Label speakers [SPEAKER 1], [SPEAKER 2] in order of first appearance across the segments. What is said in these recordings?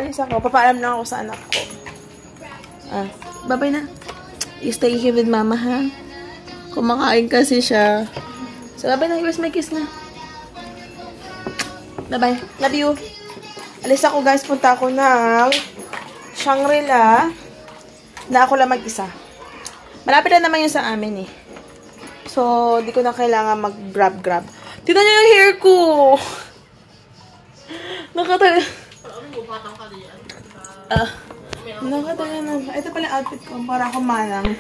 [SPEAKER 1] isa ko. Papaalam lang ako sa anak ko. Bye-bye na. You stay here with mama, ha? Kumakain kasi siya. So, bye-bye na. Where's my kiss na? Bye-bye. Love you. Alis ako, guys. Punta ako ng Shangri-La na ako lang mag-isa. Malapit na naman yun sa amin, eh. So, di ko na kailangan mag-grab-grab. Tignan niyo yung hair ko! Nakataga. Nakataga na. Ito pala outfit ko para ako manang.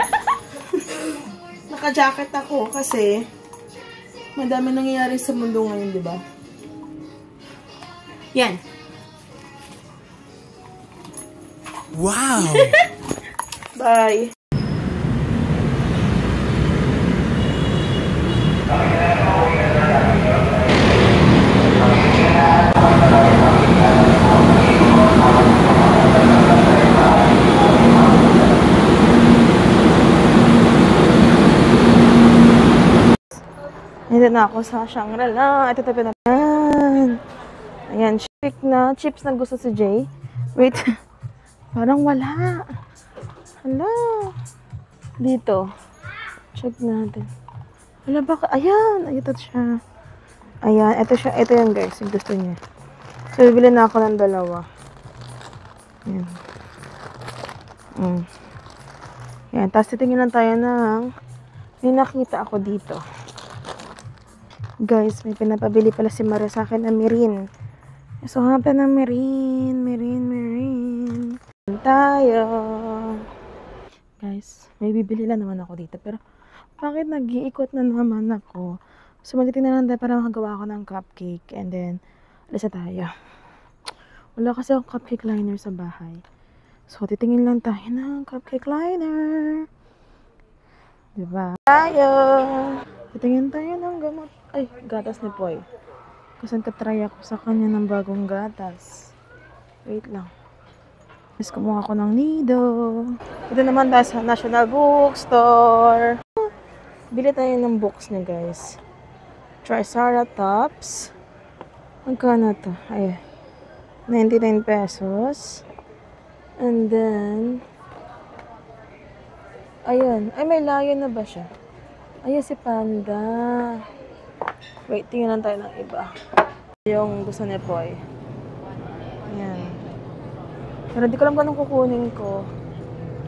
[SPEAKER 1] Naka-jacket ako kasi madami nangyayari sa mundo ngayon, di ba? Yan.
[SPEAKER 2] Wow!
[SPEAKER 1] Bye. Nandito na ako sa Shangri-La. Ito tabi naman. Ayan, chips na gusto si Jay. Wait. Parang wala. Hala. Dito. Check natin. Wala baka. Ayan. Ito siya. Ayan. Ito siya. Ito yan, guys. Yung gusto niya. So, bibili na ako ng dalawa. Ayan. Ayan. Tapos, titingin lang tayo ng may nakita ako dito. Guys, may pinapabili pala si Mara sa akin na mirin. So, hanapin na mirin. Tayo. Guys, may bibili lang naman ako dito. Pero, bakit nag-iikot na naman ako? So, magtitingnan lang tayo para makagawa ako ng cupcake. And then, alis na tayo. Wala kasi akong cupcake liner sa bahay. So, titingin lang tayo ng cupcake liner. Diba? Tayo! Titingin tayo ng gamot. Ay, gatas ni Poy. Kasi nagtatry ako sa kanya ng bagong gatas. Wait lang. Mas kumuha ako ng nido. Ito naman tayo sa National Bookstore. Bili tayo ng books niya, guys. Triceratops. Magkano to? Ay, 99 pesos. And then, ayun. Ay, may lion na ba siya? Ayun si Panda. Wait, tingnan lang tayo ng iba. Yung gusto ni Poy. Ayan. Pero di ko alam kung anong kukunin ko.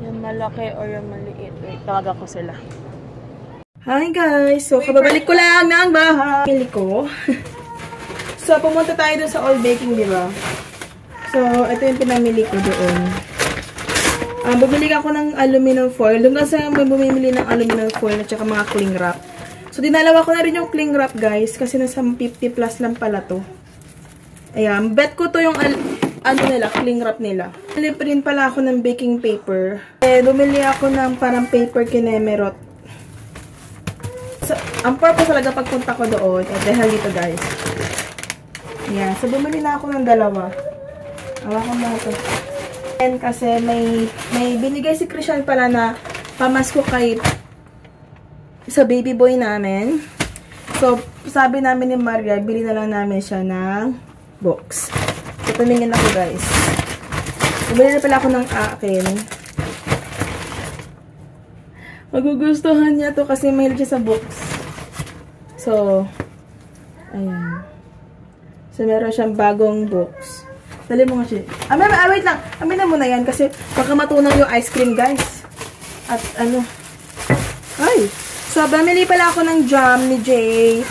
[SPEAKER 1] Yung malaki or yung maliit. Wait, tawagan ko sila. Hi guys! So, kababalik ko lang ng bahay. Pili ko. So, pumunta tayo dun sa All Baking, di ba? So, ito yung pinamili ko doon. Bumili ako ng aluminum foil. Doon kasi may bumili ng aluminum foil at saka mga cling wrap. So, dinalawa ko na rin yung cling wrap, guys. Kasi nasa 50 plus lang pala to. Ayan. Bet ko to yung cling wrap nila. Bumili rin pala ako ng baking paper. Bumili ako ng parang paper kinemerot. So, ang purpose talaga pagpunta ko doon. Dahil dito, guys. Ayan. So, bumili na ako ng dalawa. Hawakan mo ito. And kasi may binigay si Christian pala na pamasko kay sa baby boy namin. So, sabi namin ni Maria, bili na lang namin siya ng box. So, tumingin ako, guys. Bumili na pala ako ng akin. Magugustuhan niya to kasi mahilig siya sa box. So, ayan. So, meron siyang bagong box. Dali mo nga siya. Wait lang. Amin na muna yan kasi baka matunaw yung ice cream, guys. At ano. Ay! So, bumili pala ako ng jam ni Jay.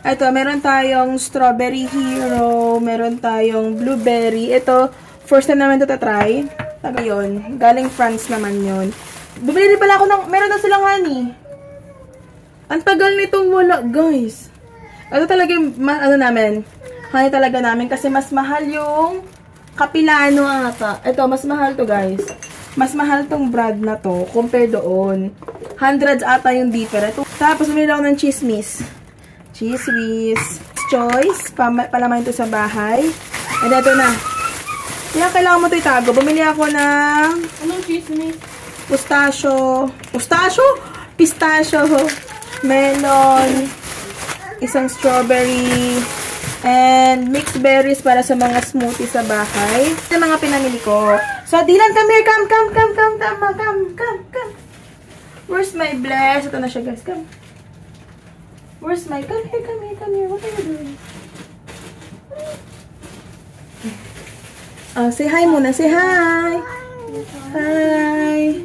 [SPEAKER 1] Ito, meron tayong strawberry hero. Meron tayong blueberry. Ito, first time naman ito tatry. Sabi yun. Galing France naman yun. Bumili pala ako ng, meron na silang honey. Ang tagal nitong wala, guys. Ito talaga yung, honey talaga namin kasi mas mahal yung Kapilano ata. Ito, mas mahal to, guys. Mas mahal tong brand na to compare doon. Hundreds ata yung different. Tapos, bumili ako ng chismis. Chismis. Choice. Palamain to sa bahay. And ito na. Kailangan mo ito itago. Bumili ako ng anong chismis? Pistachio. Pistachio. Melon. Isang strawberry. And mixed berries para sa mga smoothie sa bahay. Ito yung mga pinamili ko. So, Dylan, come here. Come. Where's my bless? Ito na siya, guys. Come. Where's my... Come here. What are you doing? Oh, say hi muna. Say hi. Hi.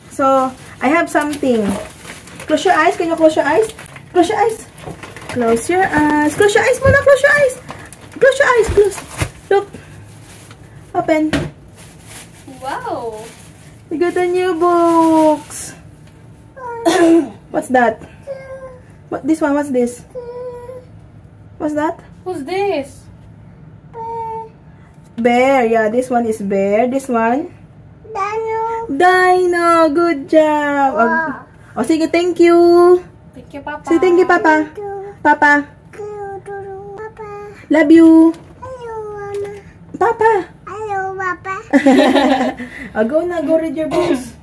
[SPEAKER 1] So, I have something. Close your eyes. Can you close your eyes? Close your eyes. Close your eyes. Close your eyes muna. Close your eyes. Close your eyes. Close. Look. Open.
[SPEAKER 3] Wow.
[SPEAKER 1] We got a new books. What's that? What? This one. What's this? What's that?
[SPEAKER 3] Who's this?
[SPEAKER 1] Bear. Yeah, this one is bear. This one? Dino. Good job. Oh, sige, thank you.
[SPEAKER 3] Thank you, Papa.
[SPEAKER 1] Say thank you, Papa. Papa. Love you. Papa.
[SPEAKER 4] Hello, Papa.
[SPEAKER 1] Oh, go na. Go read your books.